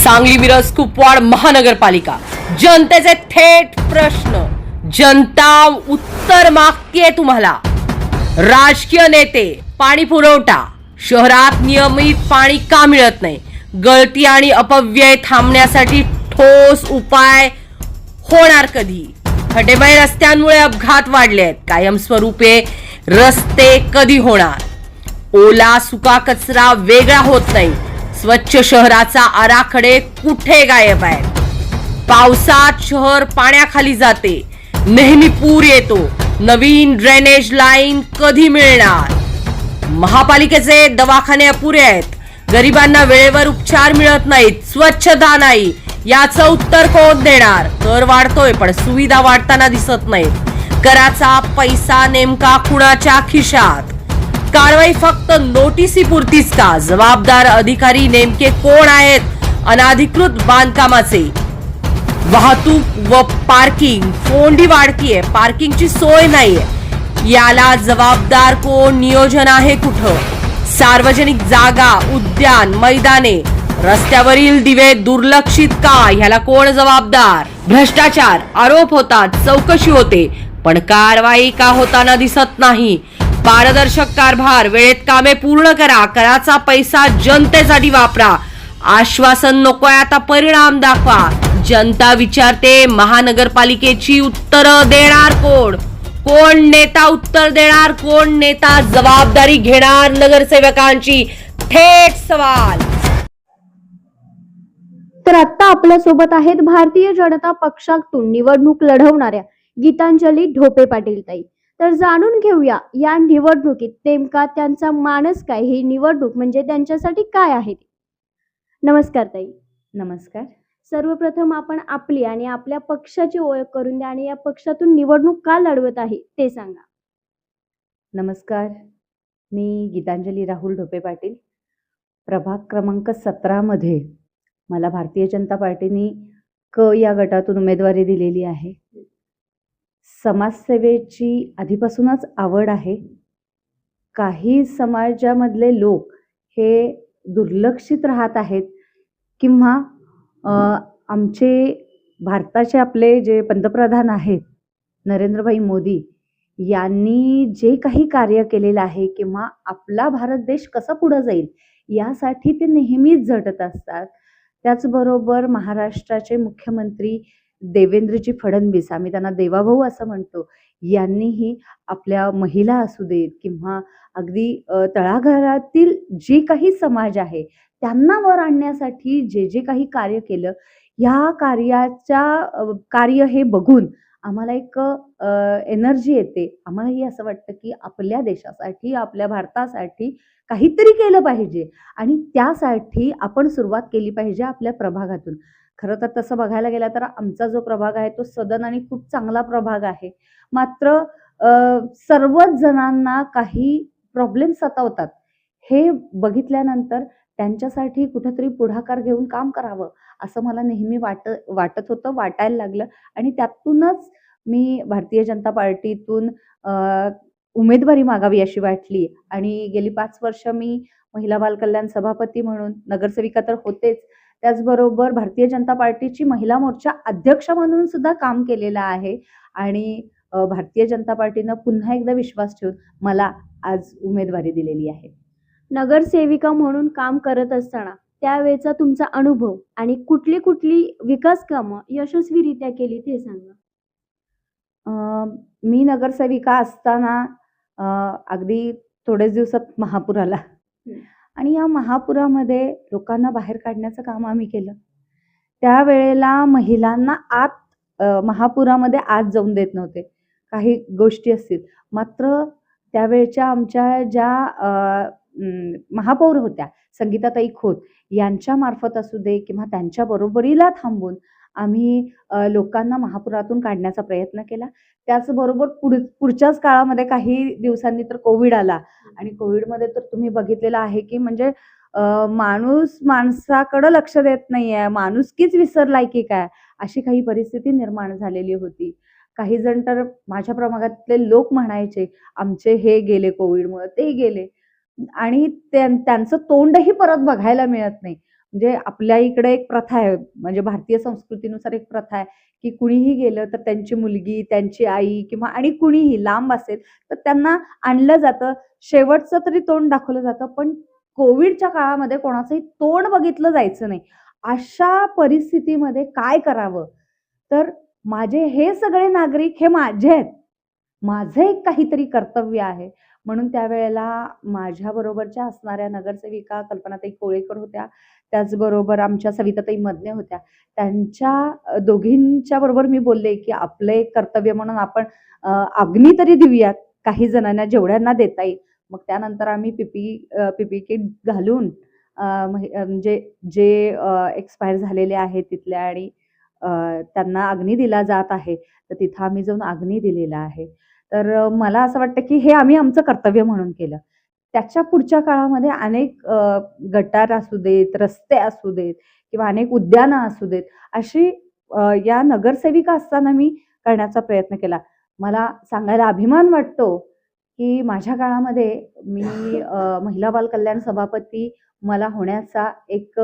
सांगली मिरज कुपवाड महानगरपालिका जनतेचे थेट प्रश्न, जनता उत्तर मागतीये तुम्हाला। राजकीय नेते, पाणी पुरवठा, शहरात नियमित पाणी का मिळत नाही, गळती आणि अपव्यय थांबण्यासाठी ठोस उपाय होणार कधी, खड्डेमय रस्त्यांमुळे अपघात वाढलेत, कायमस्वरूपी रस्ते कधी होणार, ओला सुका कचरा वेगळा होत नाही, स्वच्छ शहराचा आराखडे कुठे गायब आहे, पावसात शहर पाण्याखाली जाते, नेहमी पूर येतो, नवीन ड्रेनेज लाईन कधी मिळणार, महापालिकेचे दवाखाने अपुरे आहेत, गरिबांना वेळेवर उपचार मिळत नाहीत, स्वच्छता नाही, याचं उत्तर कोण देणार, कर वाढतोय पण सुविधा वाढताना दिसत नाहीत, कराचा पैसा नेमका कुणाच्या खिशात, कारवाई फक्त नोटिसी पुरतीच का, जबाबदार अधिकारी नेमके कोण आहेत, अनाधिकृत बांधकामाचे, वाहतूक व पार्किंग कोंडी वाढतीये, पार्किंगची सोय नाहीये, याला जबाबदार कोण, नियोजन आहे कुठं, सार्वजनिक जागा, उद्यान, मैदाने, रस्त्यावरील दिवे दुर्लक्षित का, ह्याला कोण जबाबदार, भ्रष्टाचार, आरोप होतात, चौकशी होते पण कारवाई का होताना दिसत नाही, पारदर्शक कारभार, वेळेत कामे पूर्ण करा, कराचा पैसा जनतेसाठी वापरा, आश्वासन नकोय आता परिणाम दाखवा, जनता विचारते महानगरपालिकेची उत्तरं देणार कोण, कोण नेता उत्तर देणार, कोण नेता जबाबदारी घेणार, नगरसेवकांची थेट सवाल। तर आता आपल्या सोबत आहेत भारतीय जनता पक्षातून निवडणूक लढवणाऱ्या गीतांजली ढोपे पाटील ताई। तर जाणून घेऊया या निवडणुकीत नेमका त्यांचा मानस काय, ही निवडणूक म्हणजे त्यांच्यासाठी काय आहे। नमस्कार ताई। नमस्कार। सर्वप्रथम आपण आपली आणि आपल्या पक्षाची ओळख करून द्या आणि या पक्षातून निवडणूक का लढवत आहे ते सांगा। नमस्कार, मी गीतांजली राहुल ढोपे पाटील, प्रभाग क्रमांक 17 मध्ये मला भारतीय जनता पार्टीने क या गटातून उमेदवारी दिलेली आहे। समाजसेवेची आधीपासूनच आवड आहे। काही समाजामधले लोक हे दुर्लक्षित राहत आहेत किंवा आमचे भारताचे आपले जे पंतप्रधान आहेत नरेंद्रभाई मोदी यांनी जे काही कार्य केलेलं आहे किंवा आपला भारत देश कसा पुढे जाईल यासाठी ते नेहमीच झटत असतात। त्याचबरोबर महाराष्ट्राचे मुख्यमंत्री देवेंद्रजी फडणवीस, आम्ही त्यांना देवाभाऊ असं म्हणतो, यांनीही आपल्या महिला असू देत किंवा अगदी तळागाळातील जे काही समाज आहे त्यांना वर आणण्यासाठी जे जे काही कार्य केलं, या कार्य हे बघून आम्हाला एक एनर्जी येते। आम्हालाही असं वाटतं की आपल्या देशासाठी, आपल्या भारतासाठी काहीतरी केलं पाहिजे आणि त्यासाठी आपण सुरुवात केली पाहिजे आपल्या प्रभागातून। खरं तर तसं बघायला गेलं तर आमचा जो प्रभाग आहे तो सदन आणि खूप चांगला प्रभाग आहे, मात्र सर्वच जणांना काही प्रॉब्लेम सतावतात। हे बघितल्यानंतर त्यांच्यासाठी कुठेतरी पुढाकार घेऊन काम करावं असं मला नेहमी वाटत होतं, वाटायला लागलं आणि त्यातूनच मी भारतीय जनता पार्टीतून उमेदवारी मागावी अशी वाटली आणि गेली 5 वर्ष मी महिला बाल कल्याण सभापती म्हणून, नगरसेविका तर होतेच, त्याचबरोबर भारतीय जनता पार्टीची महिला मोर्चा अध्यक्ष म्हणून सुद्धा काम केलेलं आहे आणि भारतीय जनता पार्टीनं पुन्हा एकदा विश्वास ठेवून मला आज उमेदवारी दिलेली आहे। नगरसेविका म्हणून काम करत असताना त्यावेळेचा तुमचा अनुभव आणि कुठली कुठली विकास कामं यशस्वीरित्या केली ते सांगा। मी नगरसेविका असताना अगदी थोडेच दिवसात महापूर आला आणि या महापुरामध्ये लोकांना बाहेर काढण्याचं काम आम्ही केलं। त्यावेळेला महिलांना आत महापुरामध्ये आत जाऊन देत नव्हते, काही गोष्टी असतील, मात्र त्यावेळच्या आमच्या ज्या महापौर होत्या संगीताताई खोत यांच्या मार्फत असू दे किंवा त्यांच्या बरोबरीला थांबून आम्ही लोकांना महापुरातून काढण्याचा प्रयत्न केला। त्याचबरोबर पुढच्याच काळामध्ये काही दिवसांनी तर कोविड आला आणि कोविडमध्ये तर तुम्ही बघितलेलं आहे की म्हणजे माणूस माणसाकडे लक्ष देत नाहीये, माणुसकीच विसरलाय की काय, अशी काही परिस्थिती निर्माण झालेली होती। काही जण तर माझ्या प्रभागातले लोक म्हणायचे आमचे हे गेले कोविडमुळे, ते गेले आणि त्यांचं तोंडही परत बघायला मिळत नाही। म्हणजे आपल्या इकडे एक प्रथा आहे, म्हणजे भारतीय संस्कृतीनुसार एक प्रथा आहे, की कुणीही गेलं तर त्यांची मुलगी, त्यांची आई किंवा आणि कुणीही लांब असेल तर त्यांना आणलं जातं. शेवटचं तरी तोंड दाखवलं जातं. पण कोविडच्या काळामध्ये कोणाचंही तोंड बघितलं जायचं नाही. अशा परिस्थितीमध्ये काय करावं? तर माझे हे सगळे नागरिक हे माझे आहेत. माझं एक काहीतरी कर्तव्य आहे. म्हणून त्यावेळेला माझ्याबरोबरच्या असणाऱ्या नगरसेविका कल्पनाताई कोळेकर होत्या. त्याचबरोबर आमच्या सविताताई मदने होत्या. त्यांच्या दोघींच्या बरोबर मी बोलले, की आपलं एक कर्तव्य म्हणून आपण अग्नी तरी देऊयात काही जणांना जेवढ्यांना देता येईल. मग त्यानंतर आम्ही पीपीई किट घालून म्हणजे जे एक्सपायर झालेले आहेत तिथल्या आणि त्यांना अग्नी दिला जात आहे. तर तिथं आम्ही जाऊन अग्नी दिलेला आहे. तर मला असं वाटतं, की हे आम्ही आमचं कर्तव्य म्हणून केलं. त्याच्या पुढच्या काळामध्ये अनेक गटार असू देत, रस्ते असू देत किंवा अनेक उद्यानं असू देत, अशी या नगरसेविका असताना मी करण्याचा प्रयत्न केला. मला सांगायला अभिमान वाटतो, की माझ्या काळामध्ये मी महिला बाल कल्याण सभापती मला होण्याचा एक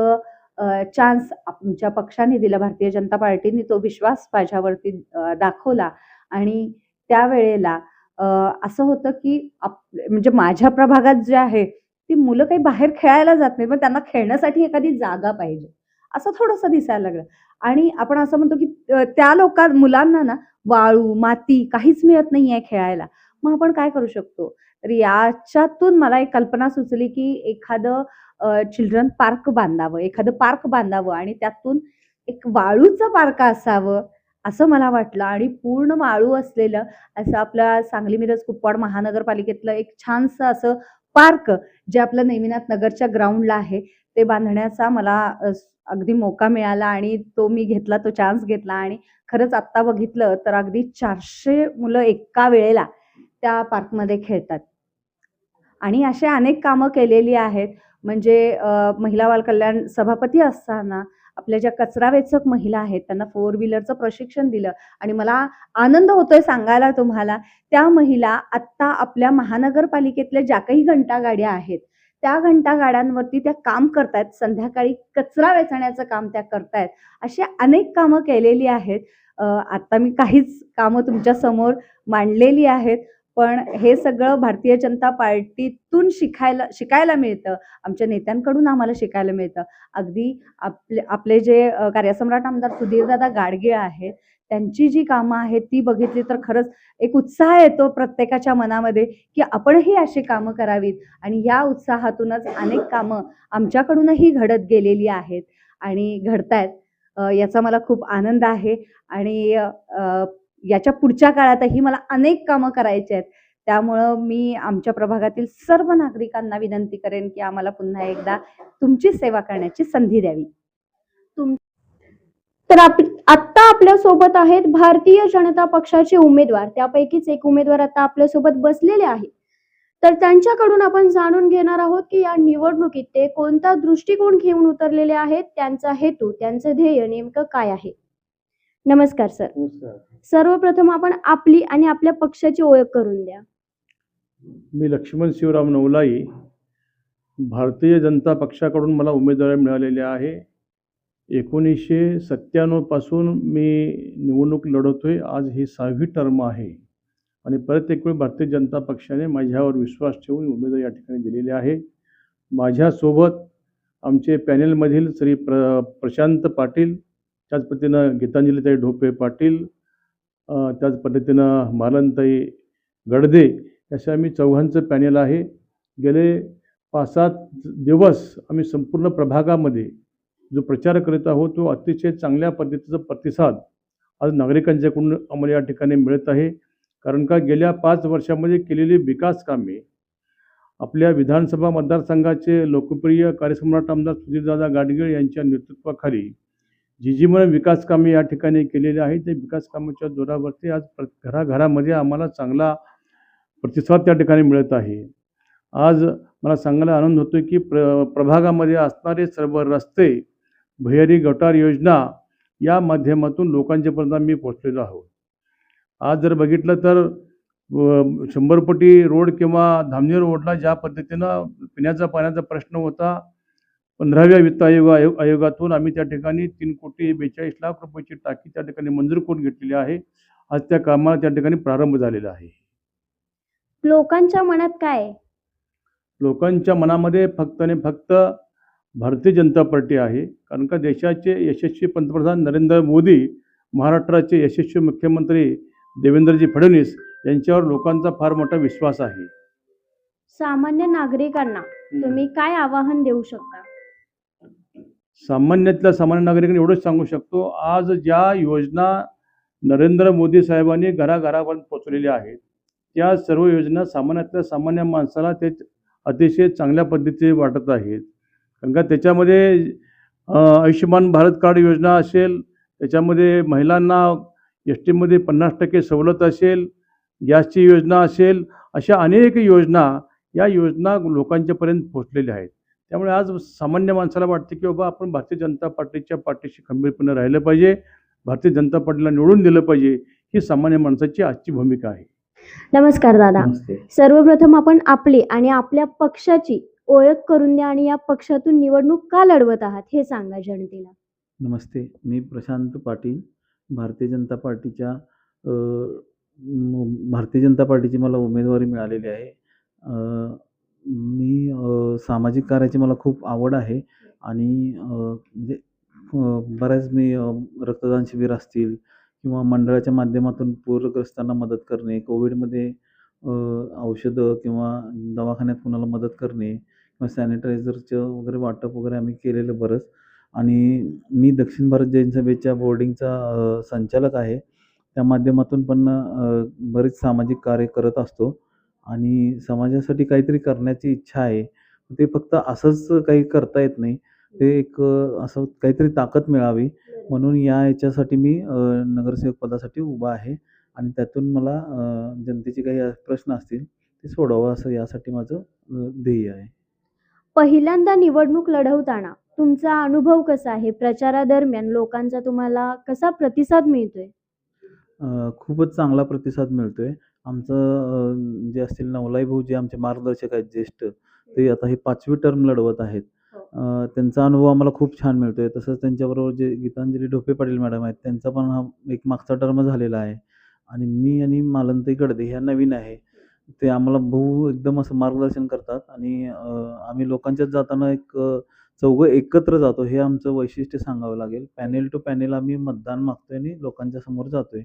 चान्स आमच्या पक्षाने दिला. भारतीय जनता पार्टीने तो विश्वास माझ्यावरती दाखवला आणि त्यावेळेला असं होतं, की म्हणजे माझ्या प्रभागात जे आहे, ती मुलं काही बाहेर खेळायला जात नाहीत. मग त्यांना खेळण्यासाठी एखादी जागा पाहिजे, असं थोडंसं दिसायला लागलं. आणि आपण असं म्हणतो, की त्या मुलांना ना वाळू, माती काहीच मिळत नाहीये खेळायला. मग आपण काय करू शकतो? तर याच्यातून मला एक कल्पना सुचली, की एखादं चिल्ड्रन पार्क बांधावं, एखादं पार्क बांधावं आणि त्यातून एक वाळूचं पार्क असावं, असं मला वाटलं. आणि पूर्ण वाळू असलेलं असं आपल्या सांगली मिरज कुपवाड महानगरपालिकेतलं एक छानसं असं पार्क, जे आपलं नेमिनाथ नगरच्या ग्राउंडला आहे, ते बांधण्याचा मला अगदी मोका मिळाला आणि तो मी घेतला, तो चान्स घेतला. आणि खरंच आत्ता बघितलं तर अगदी 400 मुलं एका वेळेला त्या पार्कमध्ये खेळतात. आणि अशी अनेक कामं केलेली आहेत. म्हणजे महिला बाल कल्याण सभापती असताना आपल्या ज्या कचरा वेचक महिला आहेत, त्यांना 4 व्हीलरचं प्रशिक्षण दिलं आणि मला आनंद होतोय सांगायला तुम्हाला, त्या महिला आत्ता आपल्या महानगरपालिकेतल्या ज्या काही घंटागाड्या आहेत, त्या घंटागाड्यांवरती त्या काम करतायत. संध्याकाळी कचरा वेचण्याचं काम त्या करतायत. अशी अनेक कामं केलेली आहेत. आता मी काहीच कामं तुमच्या समोर मांडलेली आहेत. पण हे सगळं भारतीय जनता पार्टीतून शिकायला मिळतं. आमच्या नेत्यांकडून आम्हाला शिकायला मिळतं. अगदी आपले जे कार्यसम्राट आमदार सुधीरदादा गाडगीळ आहेत, त्यांची जी कामं आहेत ती बघितली तर खरंच एक उत्साह येतो प्रत्येकाच्या मनामध्ये, की आपणही अशी कामं करावीत. आणि या उत्साहातूनच अनेक कामं आमच्याकडूनही घडत गेलेली आहेत आणि घडतायत. याचा मला खूप आनंद आहे. आणि याच्या पुढच्या काळातही मला अनेक कामं करायची आहेत. त्यामुळं मी आमच्या प्रभागातील सर्व नागरिकांना विनंती करेन, की आम्हाला पुन्हा एकदा तुमची सेवा करण्याची संधी द्यावी. तर आत्ता आपल्या सोबत आहेत भारतीय जनता पक्षाचे उमेदवार. त्यापैकीच एक उमेदवार आता आपल्या सोबत बसलेले आहेत. तर त्यांच्याकडून आपण जाणून घेणार आहोत, की या निवडणुकीत ते कोणता दृष्टिकोन घेऊन उतरलेले आहेत, त्यांचा हेतू, त्यांचं ध्येय नेमकं काय आहे. नमस्कार सर. नमस्कार. सर्वप्रथम आपण आपली आणि आपल्या पक्षाची ओळख करून द्या. मी लक्ष्मण शिवराम नवलाई. भारतीय जनता पक्षाकडून मला उमेदवारी मिळालेली आहे. 1997 पासून मी निवडणूक लढवतोय. आज ही 6वी टर्म आहे आणि परत एक वेळ भारतीय जनता पक्षाने माझ्यावर विश्वास ठेवून उमेदवारी या ठिकाणी दिलेली आहे. माझ्यासोबत आमचे पॅनेलमधील श्री प्रशांत पाटील, त्याच पद्धतीनं गीतांजलीताई ढोपे पाटील, त्याच पद्धतीनं मालनताई गडदे, अशा आम्ही चौघांचं पॅनेल आहे. गेले 5-7 दिवस आम्ही संपूर्ण प्रभागामध्ये जो प्रचार करीत आहोत, तो अतिशय चांगल्या पद्धतीचा प्रतिसाद आज नागरिकांच्याकडून आम्हाला या ठिकाणी मिळत आहे. कारण का गेल्या 5 वर्षामध्ये केलेली विकास कामे, आपल्या विधानसभा मतदारसंघाचे लोकप्रिय कार्यसम्राट आमदार सुधीरदादा गाडगीळ यांच्या नेतृत्वाखाली जी मला विकास कामे या ठिकाणी केलेली आहेत, ते विकास कामाच्या जोरावरती आज घराघरामध्ये आम्हाला चांगला प्रतिसाद त्या ठिकाणी मिळत आहे. आज मला सांगायला आनंद होतो की प्रभागामध्ये असणारे सर्व रस्ते, भुयारी गटार योजना या माध्यमातून लोकांच्यापर्यंत आम्ही पोहोचलेलो आहोत. आज जर बघितलं तर 100 रोड किंवा धामणी रोडला ज्या पद्धतीनं पिण्याचा पाण्याचा प्रश्न होता, 15व्या वित्त आयोगातून आम्ही त्या ठिकाणी 3,42,00,000 रुपयाची टाकी त्या ठिकाणी मंजूर करून घेतलेली आहे. आज त्या कामाला त्या ठिकाणी प्रारंभ झालेला आहे. लोकांच्या मनात काय आहे? लोकांच्या मनामध्ये फक्त आणि फक्त भारतीय जनता पार्टी आहे. कारण का देशाचे यशस्वी पंतप्रधान नरेंद्र मोदी, महाराष्ट्राचे यशस्वी मुख्यमंत्री देवेंद्रजी फडणवीस यांच्यावर लोकांचा फार मोठा विश्वास आहे. सामान्य नागरिकांना तुम्ही काय आवाहन देऊ शकता? सामान्यातल्या सामान्य नागरिकांनी एवढंच सांगू शकतो, आज ज्या योजना नरेंद्र मोदी साहेबांनी घराघरापर्यंत पोचवलेल्या आहेत, त्या सर्व योजना सामान्यातल्या सामान्य माणसाला ते अतिशय चांगल्या पद्धतीने वाटत आहेत. कारण का त्याच्यामध्ये आयुष्यमान भारत कार्ड योजना असेल, त्याच्यामध्ये महिलांना एस टीमध्ये 50% सवलत असेल, गॅसची योजना असेल, अशा अनेक योजना या योजना लोकांच्यापर्यंत पोहोचलेल्या आहेत. त्यामुळे आज सामान्य माणसाला वाटते की बाबा आपण भारतीय जनता पार्टीच्या पाठीशी खंबीरपणे राहिलं पाहिजे, भारतीय जनता पार्टीला निवडून दिलं पाहिजे, ही सामान्य माणसाची आजची भूमिका आहे. नमस्कार दादा. नमस्ते. सर्वप्रथम आपण आपली आणि आपल्या पक्षाची ओळख करून द्या आणि या पक्षातून निवडणूक का लढवत आहात हे सांगा जनतेला. नमस्ते, मी प्रशांत पाटील. भारतीय जनता पार्टीच्या भारतीय जनता पार्टीची मला उमेदवारी मिळालेली आहे. मी सामाजिक कार्याची मला खूप आवड आहे आणि म्हणजे बऱ्याच मी रक्तदान शिबिर असतील किंवा मंडळाच्या माध्यमातून पूरग्रस्तांना मदत करणे, कोविडमध्ये औषधं किंवा दवाखान्यात कुणाला मदत करणे किंवा सॅनिटायझरचं वगैरे वाटप वगैरे आम्ही केलेलं बरंच. आणि मी दक्षिण भारत जैन सभेच्या बोर्डिंगचा संचालक आहे. त्या माध्यमातून पण बरेच सामाजिक कार्य करत असतो आणि समाजासाठी काहीतरी करण्याची इच्छा आहे. ते फक्त असंच काही करता येत नाही, ते एक असं काहीतरी ताकद मिळावी म्हणून याच्यासाठी मी नगरसेवक पदासाठी उभा आहे आणि त्यातून मला जनतेचे काही प्रश्न असतील ते सोडवावं असं यासाठी माझं ध्येय आहे. पहिल्यांदा निवडणूक लढवताना तुमचा अनुभव कसा आहे? प्रचारादरम्यान लोकांचा तुम्हाला कसा प्रतिसाद मिळतोय? खूपच चांगला प्रतिसाद मिळतोय. आमचं जे असतील नवलाई भाऊ जे आमचे मार्गदर्शक आहेत ज्येष्ठ, ते आता ही 5वी टर्म लढवत आहेत. त्यांचा अनुभव आम्हाला खूप छान मिळतोय. तसंच त्यांच्याबरोबर जे गीतांजली ढोपे पाटील मॅडम आहेत, त्यांचा पण हा एक मागचा टर्म झालेला आहे आणि मी आणि मालनताई गडदे ह्या नवीन आहे. ते आम्हाला भाऊ एकदम असं मार्गदर्शन करतात आणि आम्ही लोकांच्यात जाताना एक चौघं एकत्र जातो, हे आमचं वैशिष्ट्य सांगावं लागेल. पॅनेल टू पॅनेल आम्ही मतदान मागतोय आणि लोकांच्या समोर जातोय.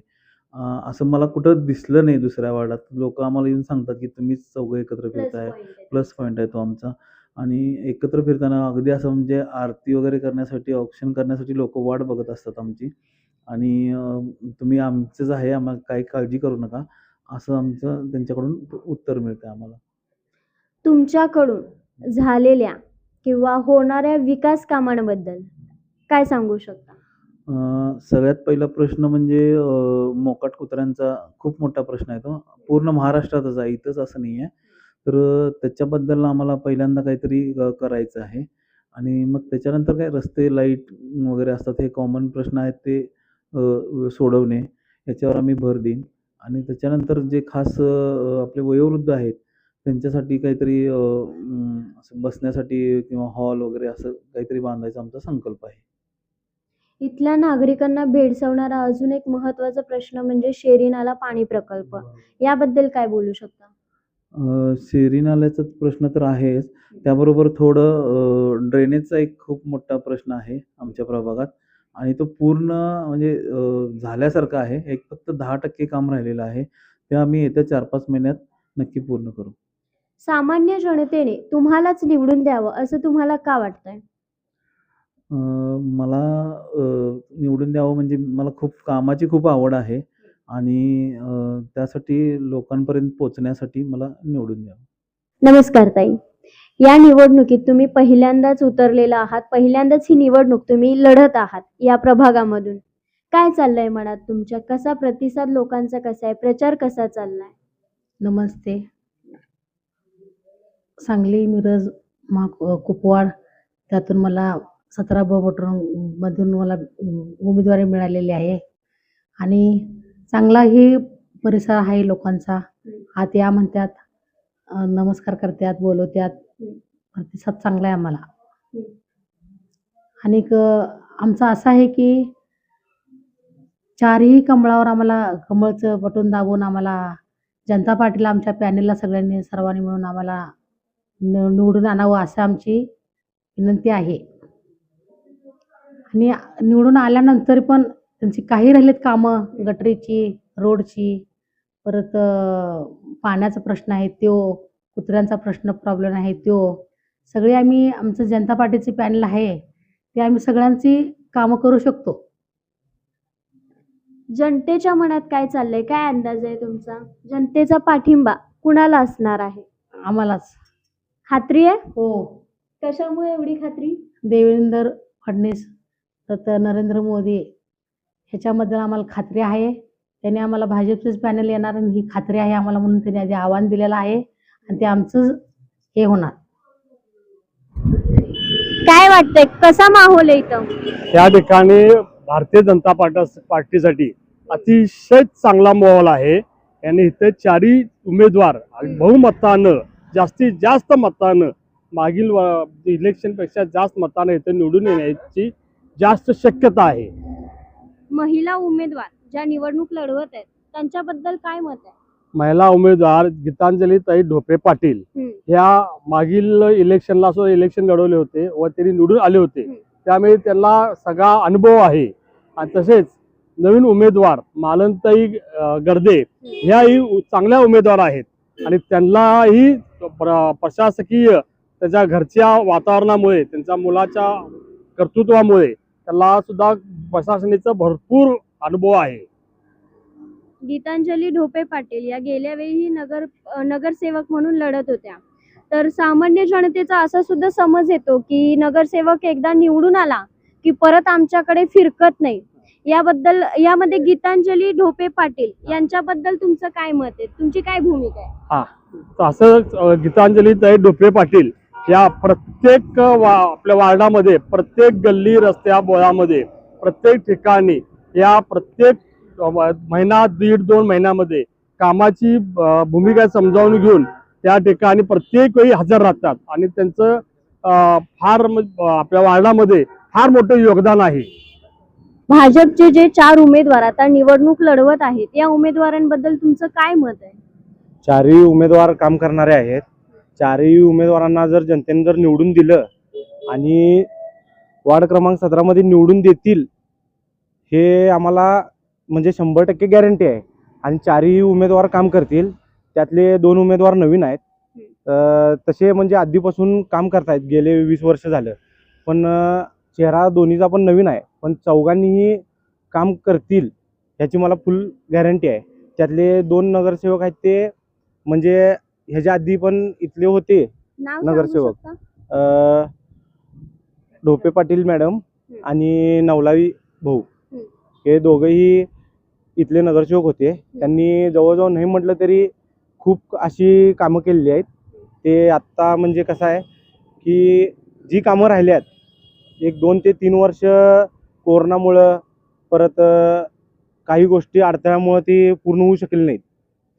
असं मला कुठं दिसलं नाही दुसऱ्या वार्डात. लोकं आम्हाला येऊन सांगतात की तुम्हीच चौघं एकत्र फिरताय. प्लस पॉईंट आहे तो आमचा. आणि एकत्र फिरताना अगदी असं म्हणजे आरती वगैरे करण्यासाठी, औक्षण करण्यासाठी लोकं वाट बघत असतात आमची आणि तुम्ही आमचंच आहे, आम्हाला काही काळजी करू नका, असं आमचं त्यांच्याकडून उत्तर मिळतं आम्हाला. तुमच्याकडून झालेल्या किंवा होणाऱ्या विकास कामांबद्दल काय सांगू शकता? सगळ्यात पहिला प्रश्न म्हणजे मोकाट कुत्र्यांचा खूप मोठा प्रश्न आहे तो. पूर्ण महाराष्ट्रातच आहे, इथंच असं नाही आहे. तर त्याच्याबद्दल आम्हाला पहिल्यांदा काहीतरी करायचं आहे आणि मग त्याच्यानंतर काय रस्ते, लाईट वगैरे असतात, हे कॉमन प्रश्न आहेत ते सोडवणे याच्यावर आम्ही भर देईन आणि त्याच्यानंतर जे खास आपले वयोवृद्ध आहेत त्यांच्यासाठी काहीतरी असं बसण्यासाठी किंवा हॉल वगैरे असं काहीतरी बांधायचा आमचा संकल्प आहे. इथल्या नागरिकांना भेडसावणारा अजून एक महत्त्वाचा प्रश्न म्हणजे शेरी नाला पाणी प्रकल्प. याबद्दल काय बोलू शकता? शेरी नाल्याचा प्रश्न तर आहेच. त्याबरोबर थोडं ड्रेनेजचा एक खूप मोठा प्रश्न आहे आमच्या प्रभागात आणि तो पूर्ण म्हणजे झाल्यासारखा आहे. एक फक्त 10% काम राहिलेलं आहे. ते आम्ही येत्या 4-5 महिन्यात नक्की पूर्ण करू. सामान्य जनतेने तुम्हालाच निवडून द्यावं असं तुम्हाला का वाटतंय? मला निवडून द्यावं म्हणजे मला खूप कामाची खूप आवड आहे आणि त्यासाठी लोकांपर्यंत पोहोचण्यासाठी मला निवडून द्यावं. नमस्कार ताई. या निवडणुकीत तुम्ही पहिल्यांदाच उतरलेला आहात. पहिल्यांदाच ही निवडणूक तुम्ही लढत आहात या प्रभागामधून. काय चाललंय मनात तुमच्या? कसा प्रतिसाद लोकांचा कसा आहे? प्रचार कसा चाललाय? नमस्ते. सांगली, मिरज, कुपवाड त्यातून मला 17 ब मधून मला उमेदवारी मिळालेली आहे आणि चांगलाही परिसर आहे लोकांचा. आत या म्हणतात, नमस्कार करतात, बोलवतात. प्रतिसाद चांगला आहे आम्हाला. आणि आमचं असं आहे की चारही कमळावर आम्हाला कमळचं बटन दाबून आम्हाला जनता पार्टीला आमच्या पॅनेलला सगळ्यांनी सर्वांनी मिळून आम्हाला निवडून आणावं असं आमची विनंती आहे. आणि निवडून आल्यानंतर पण त्यांची काही राहिलेत कामं, गटरीची, रोडची, परत पाण्याचा प्रश्न आहे तो, कुत्र्यांचा प्रॉब्लेम आहे तो, सगळे आम्ही आमचं जनता पार्टीचे पॅनल आहे ते आम्ही सगळ्यांची कामं करू शकतो. जनतेच्या मनात काय चाललंय, काय अंदाज आहे तुमचा? जनतेचा पाठिंबा कुणाला असणार आहे? आम्हालाच. खात्री आहे? हो. कशामुळे एवढी खात्री? देवेंद्र फडणवीस तर नरेंद्र मोदी ह्याच्याबद्दल आम्हाला खात्री आहे. त्याने आम्हाला भाजपचंच पॅनल येणार आणि ही खात्री आहे आम्हाला, म्हणून त्यांनी आधी आव्हान दिलेलं आहे आणि ते आमचं हे होणार. काय वाटतंय, कसा माहोल आहे इथं? या ठिकाणी भारतीय जनता पार्टीसाठी अतिशय चांगला माहोल आहे. यांनी इथे चारही उमेदवार बहुमतानं, जास्तीत जास्त मतानं, मागील इलेक्शनपेक्षा जास्त मतानं इथे निवडून येण्याची जास्त शक्यता आहे. महिला उमेदवार ज्या निवडणूक लढवत आहेत त्यांच्याबद्दल काय मत आहे? महिला उमेदवार गीतांजलीताई ढोपे पाटील ह्या मागील इलेक्शनला इलेक्शन लढवले होते व त्यांनी निवडून आले होते, त्यामुळे त्यांना सगळा अनुभव आहे. आणि तसेच नवीन उमेदवार मालनताई गर्दे ह्याही चांगल्या उमेदवार आहेत आणि त्यांनाही प्रशासकीय त्याच्या घरच्या वातावरणामुळे, त्यांच्या मुलाच्या कर्तृत्वामुळे त्यांना सुद्धा प्रशासनाचा भरपूर अनुभव आहे. गीतांजली ढोपे पाटील या गेल्या वेळी नगरसेवक म्हणून लढत होत्या, तर सामान्य जनतेचा असा सुद्धा समज येतो की नगरसेवक एकदा निवडून आला की परत आमच्याकडे फिरकत नाही. यामध्ये गीतांजली ढोपे पाटील यांच्याबद्दल तुमचं काय मत आहे, तुमची काय भूमिका आहे? असं गीतांजलीताई ढोपे पाटील या प्रत्येक आपल्या वार्डामध्ये, प्रत्येक गल्ली रस्त्या बोळामध्ये, प्रत्येक ठिकाणी या प्रत्येक महिना, 1.5-2 महिन्यामध्ये कामाची भूमिका समजावून घेऊन त्या ठिकाणी प्रत्येक वेळी हजर राहतात आणि त्यांचं फार आपल्या वार्डामध्ये फार मोठं योगदान आहे. भाजपचे जे 4 उमेदवार आता निवडणूक लढवत आहेत, या उमेदवारांबद्दल तुमचं काय मत आहे? चारही उमेदवार काम करणारे आहेत. चारही उमेदवारांना जर जनतेने जर निवडून दिलं आणि वार्ड क्रमांक 17 मध्ये निवडून देतील हे आम्हाला म्हणजे 100% गॅरंटी आहे. आणि चारही उमेदवार काम करतील. त्यातले 2 उमेदवार नवीन आहेत, तसे म्हणजे आधीपासून काम करतायत, गेले 20 वर्ष झालं, पण चेहरा दोन्हीचा पण नवीन आहे, पण चौघांनीही काम करतील ह्याची मला फुल गॅरंटी आहे. त्यातले 2 नगरसेवक आहेत ते म्हणजे ह्याच्या आधी पण इथले होते नगरसेवक, ढोपे पाटील मॅडम आणि नवलावी भाऊ, हे दोघंही इथले नगरसेवक होते. त्यांनी जवळजवळ नाही म्हटलं तरी खूप अशी कामं केलेली आहेत. ते आत्ता म्हणजे कसं आहे की जी कामं राहिली आहेत 1-2 ते 3 वर्ष कोरोनामुळं, परत काही गोष्टी अडथळ्यामुळं ती पूर्ण होऊ शकली नाहीत,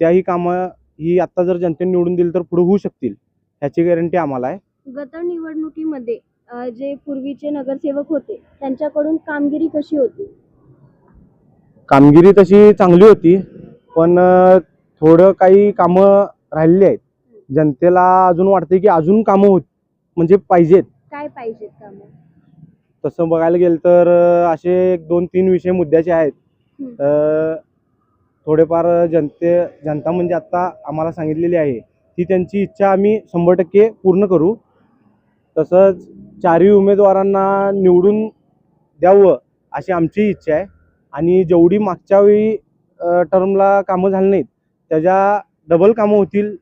त्याही कामं ही आत्ता जर जनतेने निवडून दिली तर पुढे होऊ शकतील ह्याची गॅरंटी आम्हाला आहे. गत निवडणुकीमध्ये जे पूर्वीचे नगरसेवक होते त्यांच्याकडून कामगिरी कशी होती? कामगिरी तशी चांगली होती, पण थोडं काही कामं राहिलेली आहेत. जनतेला अजून वाटते की अजून कामं म्हणजे पाहिजेत. काय पाहिजेत कामं? तसं बघायला गेलं तर असे 1-2-3 विषय मुद्द्याचे आहेत. थोडेफार जनता म्हणजे आत्ता आम्हाला सांगितलेली आहे ती त्यांची इच्छा आम्ही 100% पूर्ण करू. तसंच चारही उमेदवारांना निवडून द्यावं अशी आमची इच्छा आहे. आणि जेवढी मागच्या वेळी टर्मला कामं झाली नाहीत त्याच्या डबल कामं होतील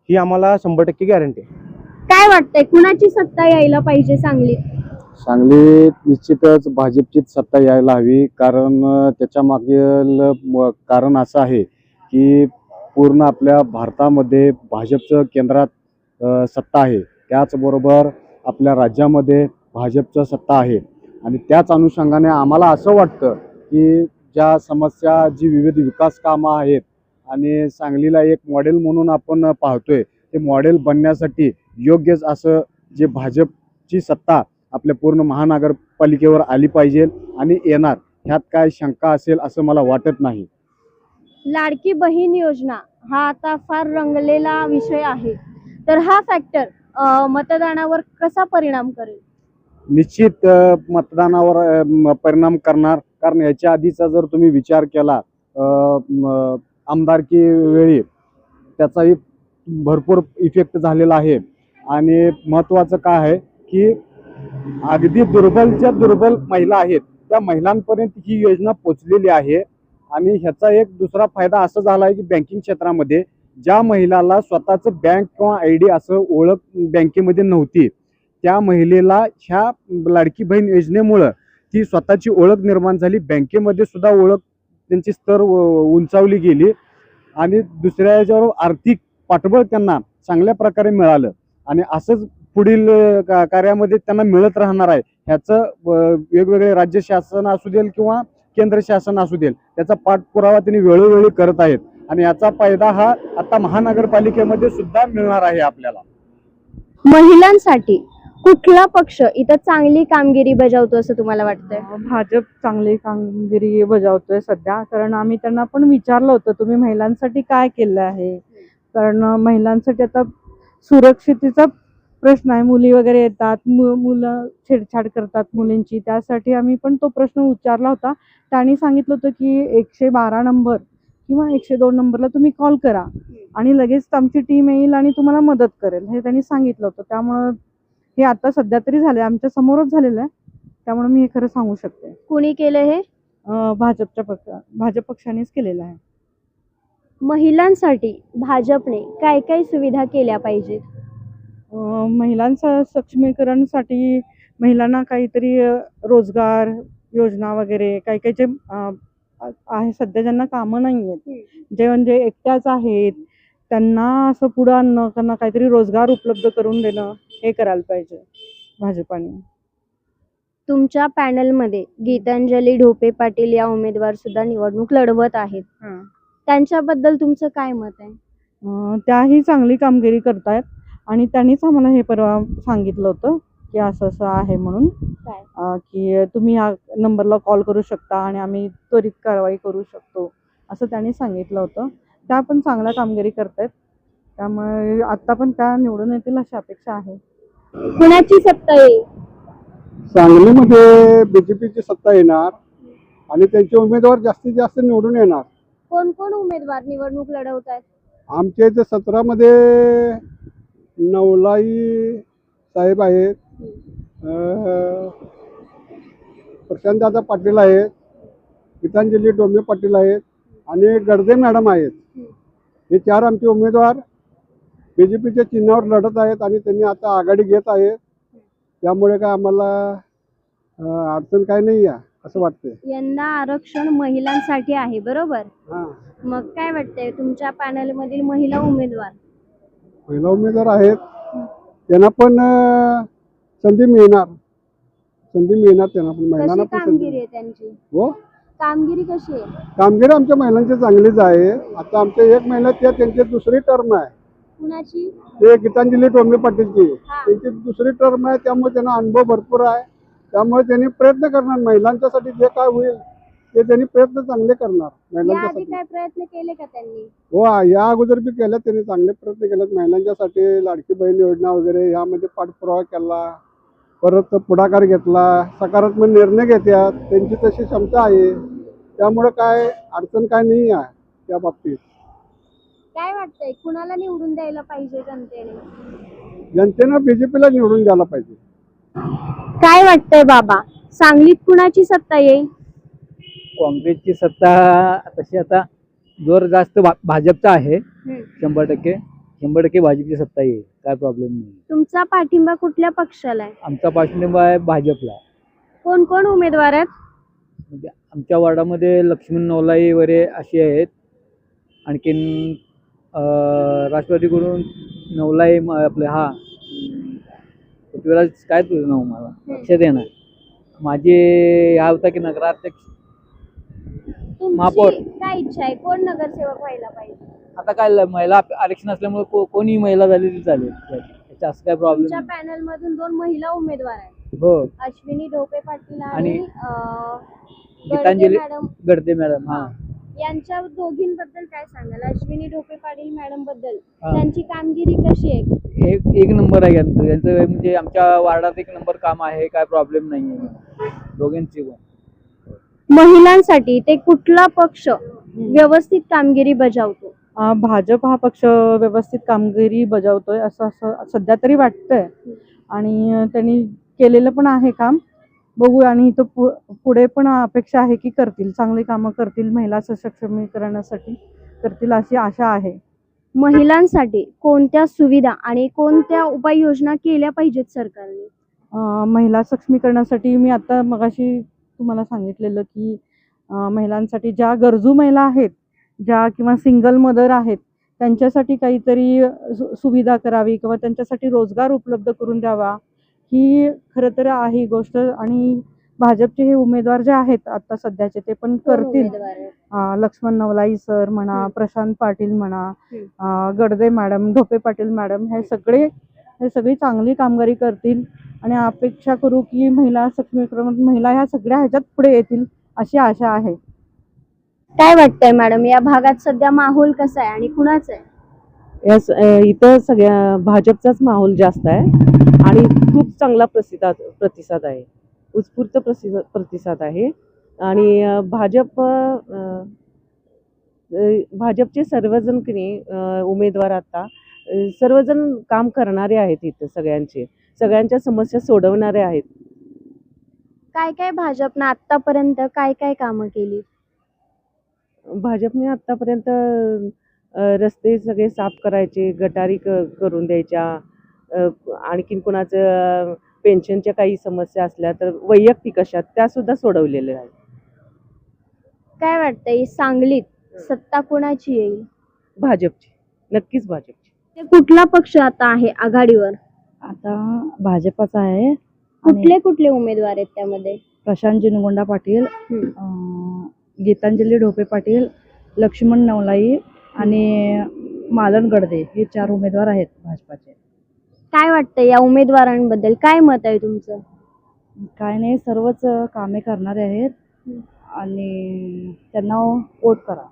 ही आम्हाला 100% गॅरंटी आहे. काय वाटतंय, कुणाची सत्ता यायला पाहिजे सांगलीत? सांगलीत निश्चितच भाजपचीच सत्ता यायला हवी, कारण त्याच्या मागील कारण असं आहे की पूर्ण आपल्या भारतामध्ये भाजपचं केंद्रात सत्ता आहे, त्याचबरोबर आपल्या राज्यामध्ये भाजपचं सत्ता आहे. आणि त्याच अनुषंगाने आम्हाला असं वाटतं की ज्या समस्या, जी विविध विकास कामं आहेत आणि सांगलीला एक मॉडेल म्हणून आपण पाहतोय, ते मॉडेल बनण्यासाठी योग्यच असं जे भाजपची सत्ता आपल्या पूर्ण महानगरपालिकेवर आली पाहिजे आणि येणार, ह्यात काय शंका असेल असं मला वाटत नाही. लाडकी बहीण योजना हा आता फार रंगलेला विषय आहे, तर हा फॅक्टर मतदानावर कसा परिणाम करेल? निश्चित मतदानावर परिणाम करणार, कारण याच्या आधीचा जर तुम्ही विचार केला आमदारकी वेळी त्याचाही भरपूर इफेक्ट झालेला आहे. आणि महत्त्वाचं काय आहे की अगदी दुर्बलच्या दुर्बल महिला आहेत त्या महिलांपर्यंत ही योजना पोचलेली आहे. आणि ह्याचा एक दुसरा फायदा असा झाला आहे की बँकिंग क्षेत्रामध्ये ज्या महिलाला स्वतःचं बँक किंवा ID असं ओळख बँकेमध्ये नव्हती, त्या महिलेला ह्या लाडकी बहीण योजनेमुळं ती स्वतःची ओळख निर्माण झाली. बँकेमध्ये सुद्धा ओळख त्यांची स्तर उंचावली गेली आणि दुसऱ्या याच्यावर आर्थिक पाठबळ त्यांना चांगल्या प्रकारे मिळालं. आणि असंच पुढील कार्यामध्ये त्यांना मिळत राहणार आहे. ह्याचं वेगवेगळे राज्य शासन असू देल किंवा केंद्र शासन असू देल त्याचा पाठपुरावा त्यांनी वेळोवेळी करत आहेत. आणि याचा फायदा हा आता महानगरपालिकेमध्ये सुद्धा मिळणार आहे आपल्याला. महिलांसाठी कुठला पक्ष इथं चांगली कामगिरी बजावतो असं तुम्हाला वाटतंय? भाजप चांगली कामगिरी बजावतोय सध्या, कारण आम्ही त्यांना पण विचारलं होतं तुम्ही महिलांसाठी काय केलं आहे. कारण महिलांसाठी आता सुरक्षितेचा प्रश्न आहे, मुली वगैरे येतात, मुलं छेडछाड करतात मुलींची, त्यासाठी आम्ही पण तो प्रश्न विचारला होता. त्यांनी सांगितलं होतं की 112 नंबर किंवा 102 नंबरला तुम्ही कॉल करा आणि लगेच आमची टीम येईल आणि तुम्हाला मदत करेल, हे त्यांनी सांगितलं होतं. त्यामुळं हे आता सध्या तरी झालंय, आमच्या समोरच झालेलं आहे, त्यामुळे मी हे खरं सांगू शकते. कुणी केलं हे? भाजप पक्षानेच केलेलं आहे. महिलांसाठी भाजपने काय काय सुविधा केल्या पाहिजेत? महिलांचं सक्षमीकरणसाठी महिलांना काहीतरी रोजगार योजना वगैरे काही काही जे आहे सध्या ज्यांना कामं नाही आहेत, जे म्हणजे एकट्याच आहेत, त्यांना असं पुढं आणणं, त्यांना काहीतरी रोजगार उपलब्ध करून देणं, हे करायला पाहिजे भाजपाने. तुमच्या पॅनलमध्ये गीतांजली ढोपे पाटील या उमेदवार सुद्धा निवडणूक लढवत आहेत, त्यांच्याबद्दल तुमचं काय मत आहे? त्याही चांगली कामगिरी करतायत आणि त्यांनीच आम्हाला हे परवा सांगितलं होतं की असं असं आहे म्हणून, की तुम्ही ह्या नंबरला कॉल करू शकता आणि आम्ही त्वरित कारवाई करू शकतो असं त्यांनी सांगितलं होतं. त्या पण चांगल्या कामगिरी करतायत, त्यामुळे आता पण त्या निवडून येतील अशी अपेक्षा आहे. कुणाची सत्ता येईल? सांगलीमध्ये BJPची सत्ता येणार आणि त्यांचे उमेदवार जास्तीत जास्त निवडून येणार. कोण कोण उमेदवार निवडणूक लढवत आहेत? आमच्या इथे 17मध्ये नवलाई साहेब आहेत, प्रशांतदादा पाटील आहेत, गीतांजली डोंबे पाटील आहेत आणि गडदे मॅडम आहेत. हे 4 आमचे उमेदवार BJPच्या चिन्हावर लढत आहेत आणि त्यांनी आता आघाडी घेत आहेत. त्यामुळे काय आम्हाला अडचण काय नाही आहे असं वाटतंय. यंदा आरक्षण महिलांसाठी आहे, बरोबर? हां, मग काय वाटतंय तुमच्या पॅनल मधील महिला उमेदवार आहेत, त्यांना पण संधी मिळणार त्यांना पण, महिलांना कशी पण कामगिरी संधी. आहे त्यांची? हो, कामगिरी कशी आहे? कामगिरी आमच्या महिलांची चांगलीच आहे. आता आमच्या एक महिला त्यांची दुसरी टर्म आहे, कुणाची? ते गीतांजली डोंबे पाटीलची, त्यांची दुसरी टर्म आहे. त्यामुळे त्यांना अनुभव भरपूर आहे. त्यामुळे त्यांनी प्रयत्न करणार महिलांच्यासाठी, जे काय होईल ते त्यांनी प्रयत्न चांगले करणार याआधी महिलांच्यासाठी. काय प्रयत्न केले का त्यांनी? हो, या अगोदर बी केलं त्यांनी, चांगले प्रयत्न केलेत महिलांच्यासाठी. लाडकी बहीण योजना वगैरे यामध्ये पाठपुरावा केला, परत पुढाकार घेतला, सकारात्मक निर्णय घेतात, त्यांची तशी क्षमता आहे. त्यामुळे काय अडचण काय नाही आहे त्या बाबतीत. काय वाटतंय कुणाला निवडून द्यायला पाहिजे जनतेने? जनतेनं BJPला निवडून द्यायला पाहिजे. काय वाटतंय बाबा, सांगलीत कुणाची सत्ता येईल? काँग्रेसची सत्ता तशी आता जोर जास्त भाजपचा आहे. 100% भाजपची सत्ता येईल, काय प्रॉब्लेम नाही. तुमचा पाठिंबा कुठल्या पक्षाला आहे? आमचा पाठिंबा आहे भाजपला. कोण कोण उमेदवार आहेत? म्हणजे आमच्या वार्डामध्ये लक्ष्मण नवलाई वगैरे अशी आहेत. आणखीन राष्ट्रवादीकडून नवलाई आपले पृथ्वीराज, काय तुझं नाव मला लक्षात येणार, माझे ह्या होता की नगराध्यक्ष महापौर. तुमची काय इच्छा आहे, कोण नगरसेवक व्हायला पाहिजे? आता काय महिला आरक्षण असल्यामुळे कोणी महिला झाली तरी चालेल, त्याचा असं काय प्रॉब्लेम तुमच्या पॅनल मधून 2 महिला उमेदवार आहेत, हो अश्विनी ढोपे पाटील आणि आणि गडदे गीतांजली मॅडम गडदे मॅडम. हा यांच्या दोघींबद्दल काय सांगाल? अश्विनी ढोपे पाटील मॅडम बद्दल हा. त्यांची कामगिरी कशी आहे? एक नंबर आहे यांचं म्हणजे आमच्या वार्डात 1 नंबर काम आहे, काय प्रॉब्लेम नाही आहे दोघांची पण. महिलांसाठी ते कुठला पक्ष व्यवस्थित कामगिरी बजावतो? भाजप हा पक्ष व्यवस्थित कामगिरी बजावतोय असं सध्या तरी वाटतंय आणि त्यांनी केलेलं पण आहे काम. बघू आणि इथं पुढे पण अपेक्षा आहे की करतील, चांगली कामं करतील, महिला सक्षमीकरणासाठी करतील अशी आशा आहे. महिलांसाठी कोणत्या सुविधा आणि कोणत्या उपाययोजना केल्या पाहिजेत सरकारने? महिला सक्षमीकरणासाठी मी आता मगाशी तुम्हाला सांगितलेलं की महिलांसाठी ज्या गरजू महिला आहेत, ज्या किंवा सिंगल मदर आहेत, त्यांच्यासाठी काहीतरी सुविधा करावी किंवा त्यांच्यासाठी रोजगार उपलब्ध करून द्यावा, ही खरं तर आहे गोष्ट. आणि भाजपचे हे उमेदवार जे आहेत आता सध्याचे ते पण करतील. लक्ष्मण नवलाई सर म्हणा, प्रशांत पाटील म्हणा, गडदे मॅडम, ढोपे पाटील मॅडम, हे सगळी चांगली कामगिरी करतील आणि अपेक्षा करू की महिला सक्षमीकरण, महिला ह्या सगळ्या ह्याच्यात पुढे येतील अशी आशा आहे. काय वाटतंय मॅडम, या भागात सध्या माहोल कसा आहे आणि कुणाचा आहे? इथं सगळ्या भाजपचाच माहोल जास्त आहे आणि खूप चांगला प्रतिसाद आहे, उत्स्फूर्त प्रतिसाद आहे. आणि भाजपचे सर्वजण की नाही उमेदवार आता सर्वजण काम करणारे आहेत, इथं सगळ्यांच्या समस्या सोडवणारे आहेत. काय काय भाजपनं आतापर्यंत काय काय कामं केली? भाजपने आतापर्यंत रस्ते सगळे साफ करायचे, गटारी करून द्यायच्या, आणखीन कोणाचं पेन्शनच्या काही समस्या असल्या तर वैयक्तिक अशा त्या सुद्धा सोडवलेल्या आहेत. काय वाटतंय सांगलीत सत्ता कोणाची येईल? भाजपची, नक्कीच भाजपची. ते कुठला पक्ष आता आहे आघाडीवर? आता भाजपचा आहे. कुठले उमेदवार आहेत त्यामध्ये? प्रशांत जिनगोंडा पाटील, गीतांजली ढोपे पाटील, लक्ष्मण नवलाई आणि मालन गडदे, हे 4 उमेदवार आहेत भाजपाचे. काय वाटतंय या उमेदवारांबद्दल, काय मत आहे तुमचं? काय नाही, सर्वच कामे करणारे आहेत आणि त्यांना वोट करा.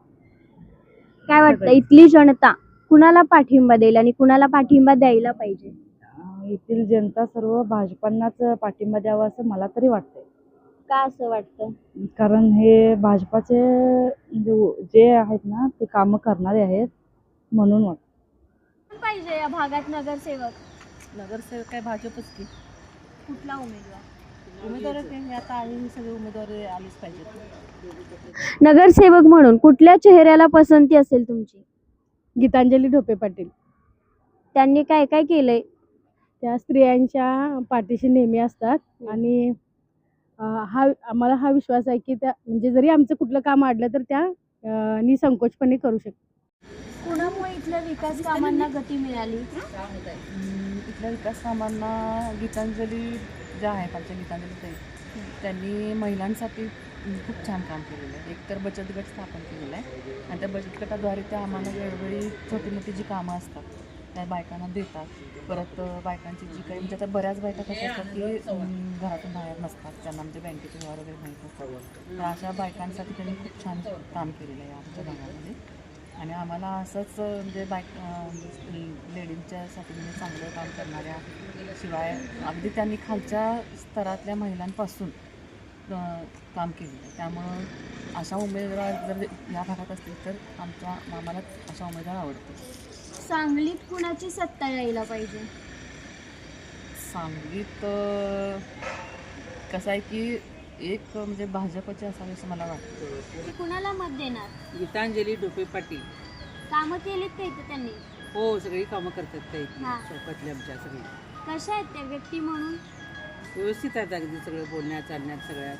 काय वाटतं इथली जनता कुणाला पाठिंबा देईल आणि कुणाला पाठिंबा द्यायला पाहिजे? येथील जनता सर्व भाजपांनाच पाठिंबा द्यावा असं मला तरी वाटतंय. का असं वाटतं? कारण हे भाजपाचे जे आहेत ना ते कामं करणारे आहेत म्हणून वाटतं. कोण पाहिजे या भागात नगरसेवक? नगरसेवक काय भाजपच की. कुठला उमेदवार? आता आलेली सगळे उमेदवार आलेच पाहिजेत. नगरसेवक म्हणून कुठल्या चेहऱ्याला पसंती असेल तुमची? गीतांजली ढोपे पाटील. त्यांनी काय काय केलंय? त्या स्त्रियांच्या पाठीशी नेहमी असतात आणि आम्हाला हा विश्वास आहे की त्या म्हणजे जरी आमचं कुठलं काम अडलं तर त्या निसंकोचपणे करू शकतात. कुणामुळे इथल्या विकास कामांना गती मिळाली? इथल्या विकास कामांना गीतांजली ज्या आहेत आमच्या गीतांजली ताई, त्यांनी महिलांसाठी खूप छान काम केलेलं आहे. एकतर बचत गट स्थापन केलेला आहे आणि त्या बचत गटाद्वारे त्या आम्हाला वेळोवेळी छोटी मोठी जी कामं असतात त्या बायकांना देतात. परत बायकांची जी काही म्हणजे आता बऱ्याच बायका कशा असतात की घरातून बाहेर नसतात, त्यांना म्हणजे बँकेचे व्यवहार वगैरे माहीत नसतात, तर अशा बायकांसाठी त्यांनी खूप छान काम केलेलं आहे आमच्या भागामध्ये. आणि आम्हाला असंच म्हणजे लेडीजच्यासाठी म्हणजे चांगलं काम करणाऱ्या, शिवाय अगदी त्यांनी खालच्या स्तरातल्या महिलांपासून काम केलेलं आहे. त्यामुळं अशा उमेदवार जर या भागात असतील तर आम्हाला अशा उमेदवार आवडतात. सांगलीत कुणाची सत्ता यायला पाहिजे? सांगलीत कसं आहे की एक म्हणजे भाजपचे असावे असं मला वाटतं. कुणाला मत देणार? गीतांजली ढोपे पाटील. कामं केलीत का इथं त्यांनी? हो, सगळी कामं करतात त्या हां. चौकातली आमच्या सगळी. कशा आहेत त्या व्यक्ती म्हणून? व्यवस्थित आहेत अगदी सगळं, बोलण्यात चालण्यात सगळ्यात.